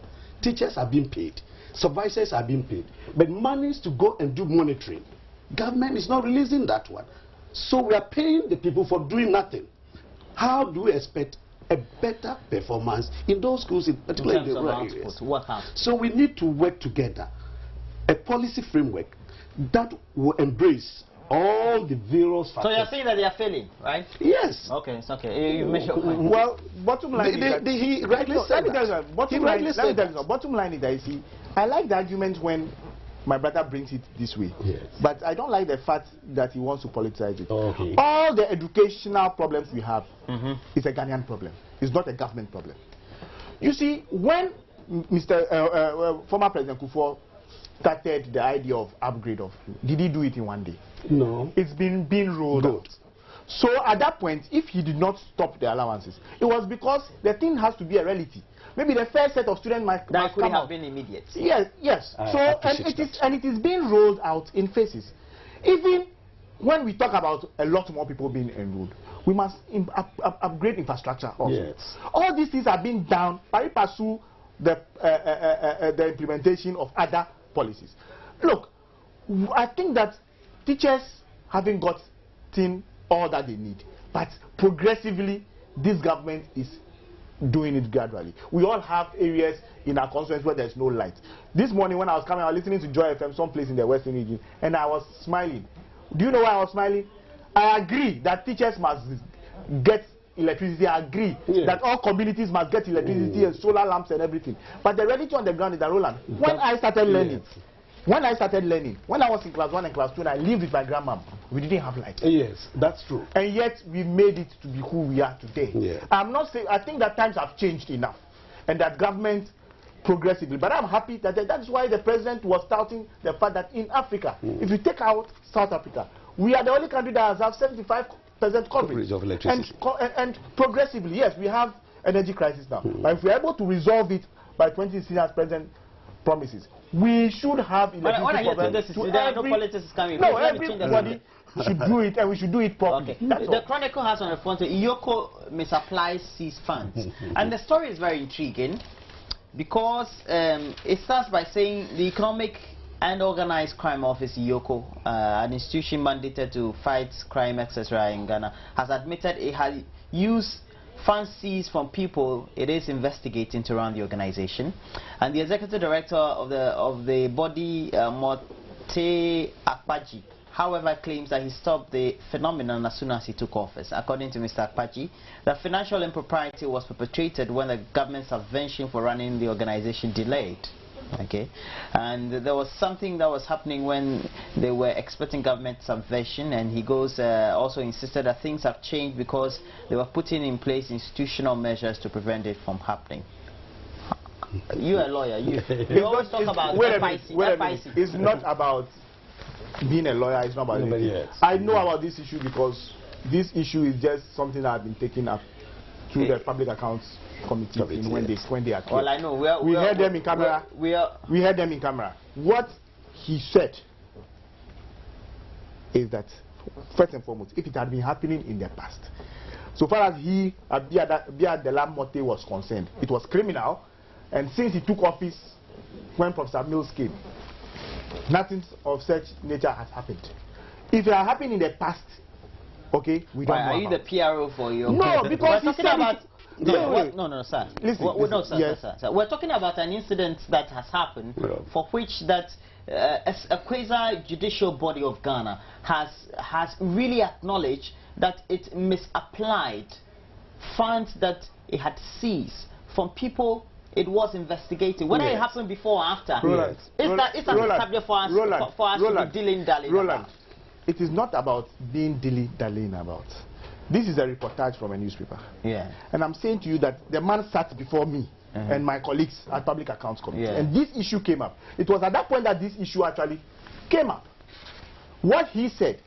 C: Teachers are being paid, supervisors are being paid, but monies to go and do monitoring, government is not releasing that one. So we are paying the people for doing nothing. How do we expect a better performance in those schools, in particular in the rural areas? So we need to work together, a policy framework that will embrace all the various factors.
B: So you're saying that they are failing, right?
C: Yes.
B: Okay, it's okay. You mentioned your point.
D: Well, bottom line
C: he rightly said that.
D: Bottom line is that, you see, I like the argument when my brother brings it this way.
C: Yes.
D: But I don't like the fact that he wants to politicize it.
C: Okay.
D: All the educational problems we have is a Ghanaian problem. It's not a government problem. You see, when former President Kufuor started the idea of upgrade of, did he do it in one day?
C: No.
D: It's been rolled out. So at that point, if he did not stop the allowances, it was because the thing has to be a reality. Maybe the first set of students might
B: that could
D: come
B: have
D: out.
B: been immediate.
D: Yes. So it is being rolled out in phases. Even when we talk about a lot more people being enrolled, we must upgrade infrastructure also.
C: Yes.
D: All these things are being done by pursue the implementation of other policies. Look, I think that teachers haven't gotten all that they need, but progressively this government is doing it gradually. We all have areas in our constituency where there's no light. This morning when I was coming, I was listening to Joy FM someplace in the Western region, and I was smiling. Do you know why I was smiling? I agree that teachers must get electricity. I agree that all communities must get electricity and solar lamps and everything. But the reality on the ground is that, Roland, when I started learning, when I was in class 1 and class 2 and I lived with my grandma, we didn't have light.
C: Yes, that's true.
D: And yet we made it to be who we are today.
C: Yeah.
D: I'm not saying, I think that times have changed enough and that government progressively, but I'm happy that that's why the president was touting the fact that in Africa, if you take out South Africa, we are the only country that has 75% coverage
C: of electricity.
D: And progressively, yes, we have energy crisis now. But if we're able to resolve it by 2016 as president promises, we should have electricity
B: to every politics is coming.
D: No, everybody should do it, and we should do it properly.
B: Okay. The Chronicle has on the front Iyoko misapplies seized funds. And the story is very intriguing because it starts by saying the Economic and Organized Crime Office, Iyoko, an institution mandated to fight crime, etc. in Ghana, has admitted it had used funds seized from people it is investigating to run the organization. And the executive director of the body, Mote Akpaji, however, claims that he stopped the phenomenon as soon as he took office. According to Mr. Akpaji, the financial impropriety was perpetrated when the government's subvention for running the organization delayed. Okay, and there was something that was happening when they were expecting government subvention, and he goes also insisted that things have changed because they were putting in place institutional measures to prevent it from happening. You're a lawyer. You always talk about FIC.
D: It's not about being a lawyer. It's not about anything. I know about this issue because this issue is just something that has been taken up through the public accounts committee when they are clear.
B: Well, I know
D: we heard them in camera. We heard them in camera. What he said is that first and foremost, if it had been happening in the past, so far as Delali Mote was concerned, it was criminal, and since he took office when Professor Mills came, nothing of such nature has happened. If it had happened in the past, okay, we don't know.
B: Are you the PRO for your?
D: No, because he's talking about.
B: No, sir. Sir. We're talking about an incident that has happened for which that a quasi-judicial body of Ghana has really acknowledged that it misapplied funds that it had seized from people it was investigating. Whether it happened before or after, it's a subject for us to be dilly-dallying about.
D: It is not about being dilly-dallying about. This is a reportage from a newspaper.
B: Yeah.
D: And I'm saying to you that the man sat before me and my colleagues at Public Accounts Committee.
A: Yeah.
D: And this issue came up. It was at that point that this issue actually came up. What he said,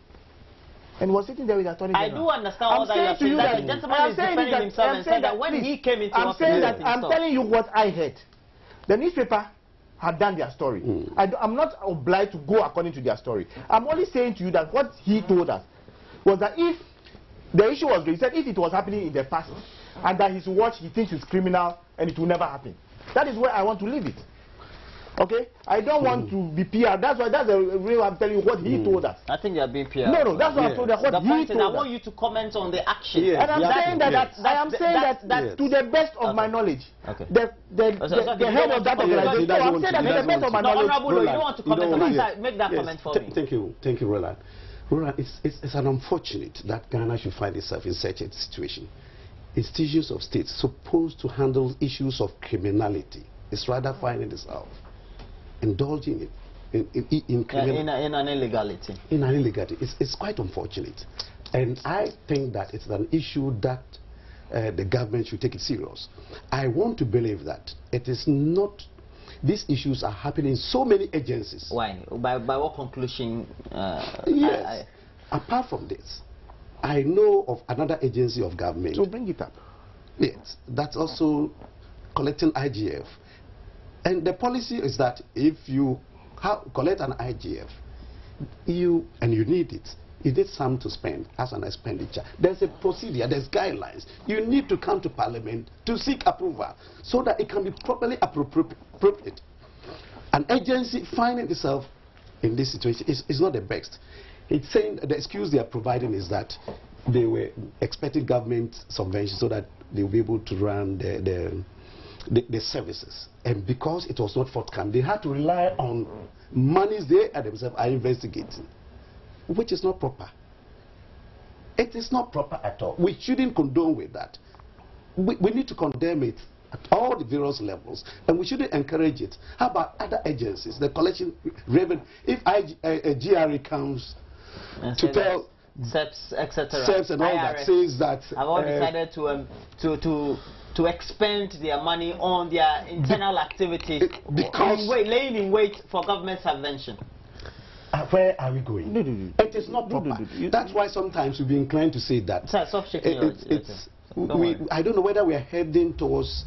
D: and was sitting there with Attorney General.
A: I do understand all that you're saying. That the gentleman is defending himself and saying that when he came into office,
D: I'm telling you what I heard. The newspaper had done their story. I'm not obliged to go according to their story. I'm only saying to you that what he told us was that if the issue was raised, if it was happening in the past, and that his watch he thinks is criminal and it will never happen. That is where I want to leave it. Okay? I don't want to be PR. That's the real I'm telling you what he told us.
A: I think you are being PR.
D: No, that's what I told you. What
A: the
D: he
A: point is, I
D: told
A: want
D: us.
A: you to comment on the action.
D: And I'm saying that to the best of my knowledge, the head of that organization. No, I'm saying that to the best of my knowledge.
A: Honorable, you don't want to comment on that. Make that comment for me.
C: Thank you, Roland. Roland, it's an unfortunate that Ghana should find itself in such a situation. Institutions of state supposed to handle issues of criminality. It's rather finding itself indulging in
A: an illegality.
C: In an illegality. It's quite unfortunate. And I think that it's an issue that the government should take it serious. I want to believe that it is not, these issues are happening in so many agencies.
A: Why? By what conclusion?
C: Yes. Apart from this, I know of another agency of government.
D: So bring it up.
C: Yes, that's also collecting IGF. And the policy is that if you collect an IGF, you need it, you need some to spend as an expenditure. There's a procedure, there's guidelines. You need to come to Parliament to seek approval so that it can be properly appropriated. An agency finding itself in this situation is not the best. It's saying the excuse they are providing is that they were expecting government subvention so that they will be able to run the services. And because it was not forthcoming, they had to rely on monies they themselves are investigating, which is not proper. It is not proper at all. We shouldn't condone with that. We need to condemn it at all the various levels, and we shouldn't encourage it. How about other agencies, the collection revenue? If a GRE comes to tell
A: SEPs, etc.,
C: SEPs and all that, says that
A: I've all decided to expend their money on their internal activities, because laying in wait for government subvention.
C: Where are we going? No. It is not proper. That's why sometimes we'll be inclined to say that.
A: Sir, stop shaking
C: I don't know whether we are heading towards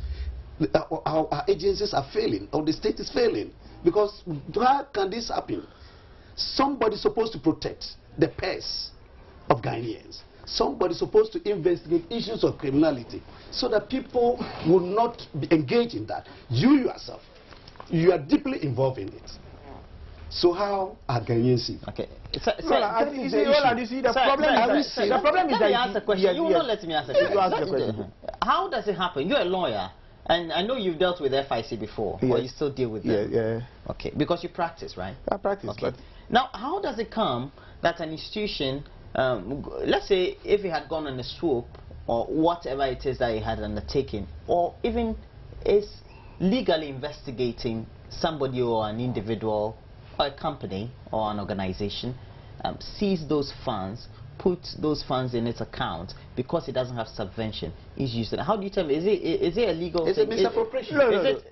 C: our agencies are failing or the state is failing. Because how can this happen? Somebody's supposed to protect the purse of Ghanaians. Somebody's supposed to investigate issues of criminality so that people will not be engaged in that. You yourself, you are deeply involved in it. So how are Ghanaians see?
A: Okay.
D: The problem is that
A: you will not let me answer the question. How does it happen? You're a lawyer, and I know you've dealt with FIC before, or you still deal with them.
D: Yeah.
A: Okay, because you practice, right?
D: I practice.
A: Okay. Now, how does it come that an institution, let's say if it had gone on a swoop, or whatever it is that it had undertaken, or even is legally investigating somebody or an individual, or a company or an organization, seize those funds, put those funds in its account because it doesn't have subvention, is used. How do you tell me? Is it a legal
C: thing? It's a misappropriation.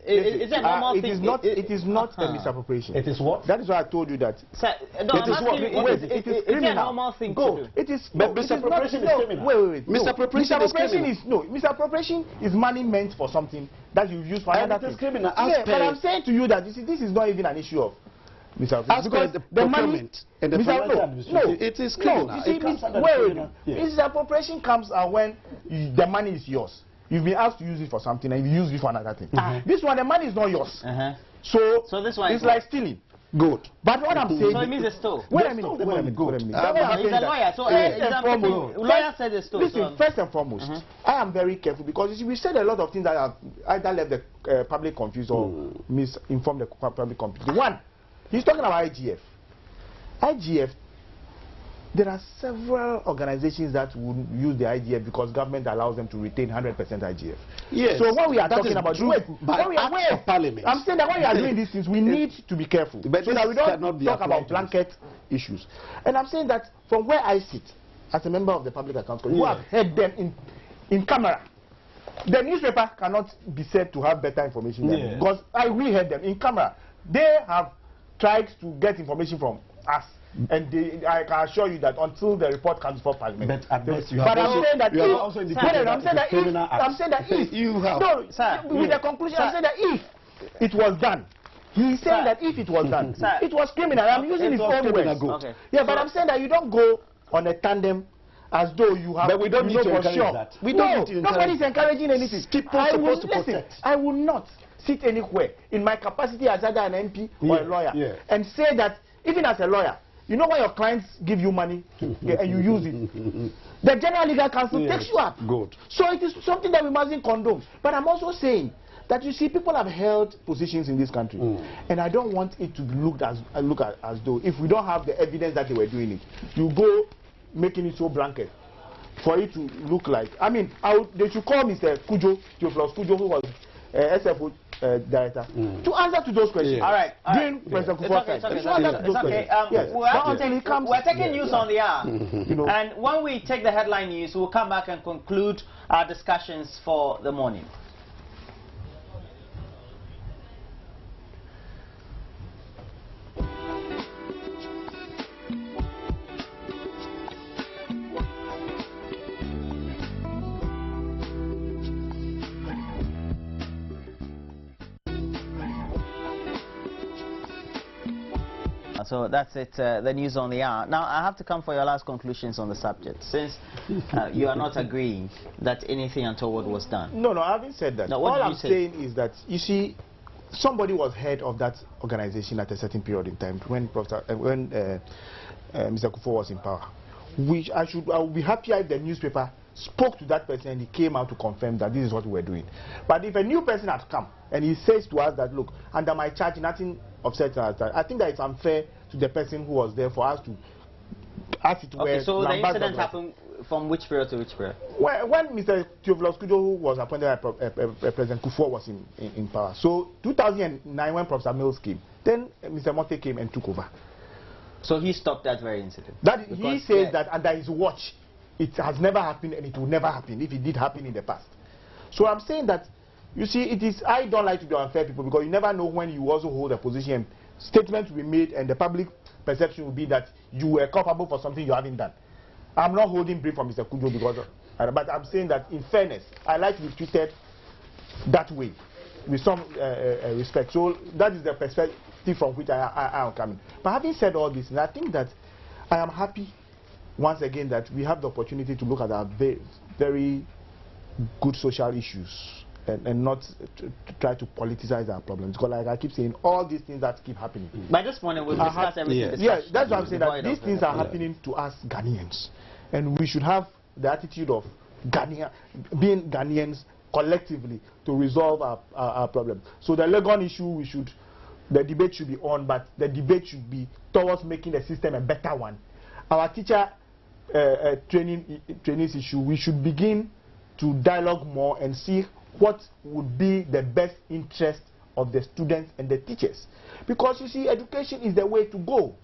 A: Is it a normal thing?
D: It is not a misappropriation.
C: It is what?
D: That is why I told you that.
A: Sir, no, I'm asking you, is it a normal thing to do?
D: It is.
C: But misappropriation is criminal.
D: Wait.
C: Misappropriation
D: misappropriation is money meant for something that you use for another thing.
C: It is criminal.
D: But I'm saying to you that this is not even an issue of misappropriation.
C: Because the procurement and the financial administration, it is criminal.
D: Misappropriation comes when the money is yours. You've been asked to use it for something and you use it for another thing. This one, the money is not yours. So
A: this one
D: it's like stealing.
C: Good.
D: But what I'm saying...
A: So it means it's stole.
D: Wait a minute.
A: He's a lawyer, so lawyer said it's stole.
D: Listen, first and foremost, I am very careful because we said a lot of things that have either left the public confused or misinformed the public confused. One, he's talking about IGF. IGF, there are several organizations that would use the IGF because government allows them to retain 100% IGF.
C: Yes.
D: So when we are talking about
C: Parliament,
D: I'm saying that when we are doing these things, we need to be careful so that we don't talk about blanket issues. And I'm saying that from where I sit, as a member of the Public Accounts Committee, who have heard them in camera, the newspaper cannot be said to have better information than me, because we heard them in camera. They have tried to get information from us. And I can assure you that until the report comes before Parliament.
C: But at best you
D: have
C: also,
D: I'm saying that
C: if
D: you have. No, sir, with the conclusion, I'm saying that if it was done, he's saying that if it was done, it was criminal. I'm using his own words. Okay. Yeah, but I'm saying that you don't go on a tandem as though you have.
C: But we don't need to encourage that. We don't need to encourage.
D: Nobody's encouraging anything. I will not sit anywhere in my capacity as either an MP or a lawyer and say that even as a lawyer, you know why your clients give you money and you use it? The General Legal Council takes you up. Good. So it is something that we mustn't condone. But I'm also saying that, you see, people have held positions in this country, and I don't want it to look as though if we don't have the evidence that they were doing it, you go making it so blanket for it to look like. I mean, they should call Mr. Kujo, Theophilus Kujo, who was SFO director, to answer to those questions. All right. During President Kufuor's time.
A: We're taking news on the hour. And when we take the headline news, we'll come back and conclude our discussions for the morning. So that's it, the news on the hour. Now, I have to come for your last conclusions on the subject, since you are not agreeing that anything untoward was done.
D: No, I haven't said that. Now, all I'm saying is that, you see, somebody was head of that organization at a certain period in time when Mr. Kufuor was in power. I would be happier if the newspaper spoke to that person and he came out to confirm that this is what we were doing. But if a new person had come and he says to us that, look, under my charge, nothing upsets us, I think that it's unfair to the person who was there for us to, as it were.
A: Okay, so the incident happened from which period to which period?
D: When Mr. Theophilus Kujo, who was appointed by President Kufuor, was in power. So 2009, when Professor Mills came, then Mr. Motte came and took over.
A: So he stopped that very incident?
D: He says that under his watch, it has never happened and it will never happen if it did happen in the past. So I'm saying that, you see, I don't like to be unfair people, because you never know when you also hold a position. Statements will be made and the public perception will be that you were culpable for something you haven't done. I'm not holding brief from Mr. Kujo because but I'm saying that in fairness, I like to be treated that way with some respect. So that is the perspective from which I am coming. But having said all this, I think that I am happy once again that we have the opportunity to look at our very, very good social issues and not to try to politicize our problems. Because like I keep saying, all these things that keep happening.
A: By this point, we'll discuss everything.
D: Yes, that's what I'm saying, that these things are happening to us Ghanaians. And we should have the attitude of being Ghanaians collectively to resolve our problems. So the Legon issue, the debate should be on, but the debate should be towards making the system a better one. Our teacher trainees issue, we should begin to dialogue more and see what would be the best interest of the students and the teachers. Because, you see, education is the way to go.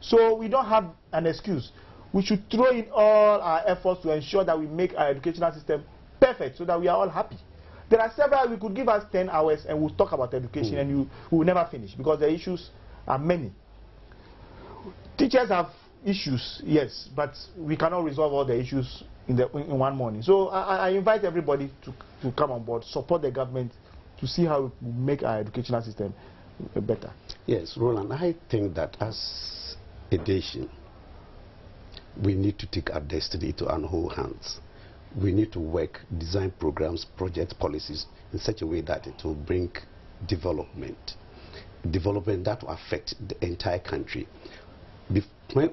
D: So we don't have an excuse. We should throw in all our efforts to ensure that we make our educational system perfect so that we are all happy. There are several, we could give us 10 hours and we'll talk about education and we will never finish because the issues are many. Teachers have issues, yes, but we cannot resolve all the issues in one morning. So I invite everybody to come on board, support the government to see how we make our educational system better.
C: Yes, Roland, I think that as a nation, we need to take our destiny to our own hands. We need to work, design programs, project policies in such a way that it will bring development that will affect the entire country.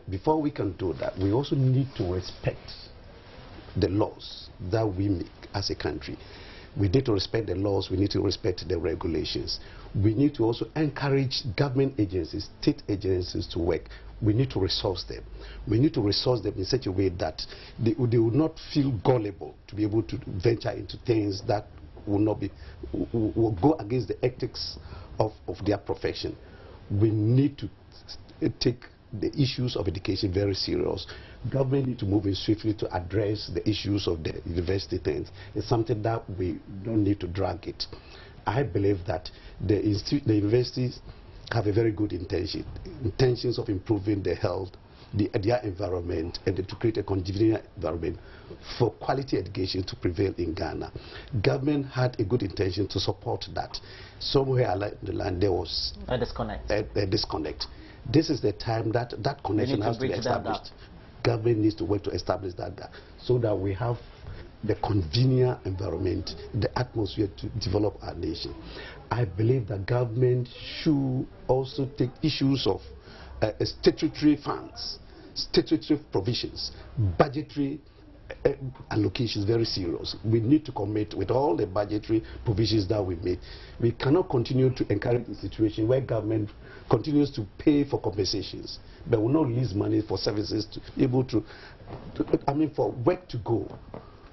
C: Before we can do that, we also need to respect the laws that we make as a country. We need to respect the laws, we need to respect the regulations. We need to also encourage government agencies, state agencies to work. We need to resource them. We need to resource them in such a way that they will not feel gullible to be able to venture into things that will go against the ethics of their profession. We need to take the issues of education very serious. Government need to move in swiftly to address the issues of the university things. It's something that we don't need to drag it. I believe that the universities have a very good intentions of improving the health, their environment, and to create a convenient environment for quality education to prevail in Ghana. Government had a good intention to support that. Somewhere along the line there was
A: a disconnect.
C: A disconnect. This is the time that connection has to be established. Government needs to work to establish that gap so that we have the convenient environment, the atmosphere to develop our nation. I believe that government should also take issues of statutory funds, statutory provisions, budgetary allocations very serious. We need to commit with all the budgetary provisions that we make. We cannot continue to encourage a situation where government continues to pay for compensations but will not release money for services to be able to for work to go,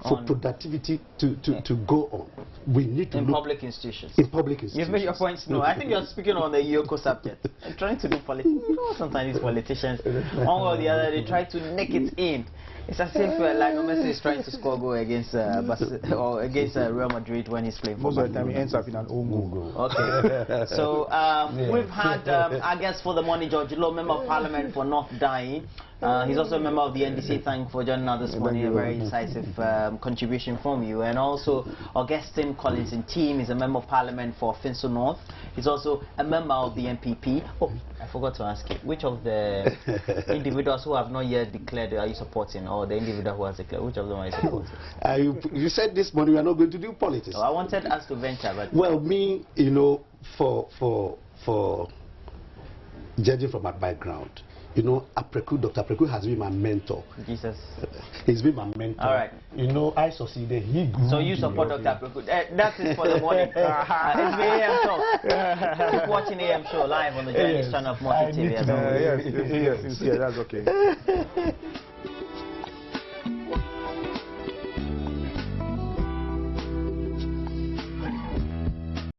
C: for productivity to go on. We need to
A: in
C: look
A: public institutions.
C: In public institutions.
A: You've made your points. No, I think you're speaking on the Yoko subject. I'm trying to do politics. You know, sometimes these politicians, one or the other, they try to nick it in. It's as if Lionel Messi is trying to score goal against Real Madrid when he's playing.
D: Most of the time, he ends up in an own goal.
A: Okay. So we've had our guest for the morning, George Low, Member of Parliament for North Dying. He's also a member of the NDC. Thank you for joining us this morning. A very decisive contribution from you. And also Augustine Collins in team is a member of Parliament for Finso North. He's also a member of the NPP. Oh, I forgot to ask you, which of the individuals who have not yet declared are you supporting, or the individual who has declared, which of them are you supporting?
C: You said this morning we are not going to do politics.
A: Oh, I wanted us to venture, but
C: well, me, you know, for judging from my background, you know, Dr. Apreku has been my mentor.
A: Jesus.
C: He's been my mentor.
A: All right.
C: You know, I succeeded. He grew.
A: So you support Dr. Apreku. That is for the morning. It's the AM Show. Keep watching AM Show live on the Joynews channel of Multi TV.
D: Yes, that's okay.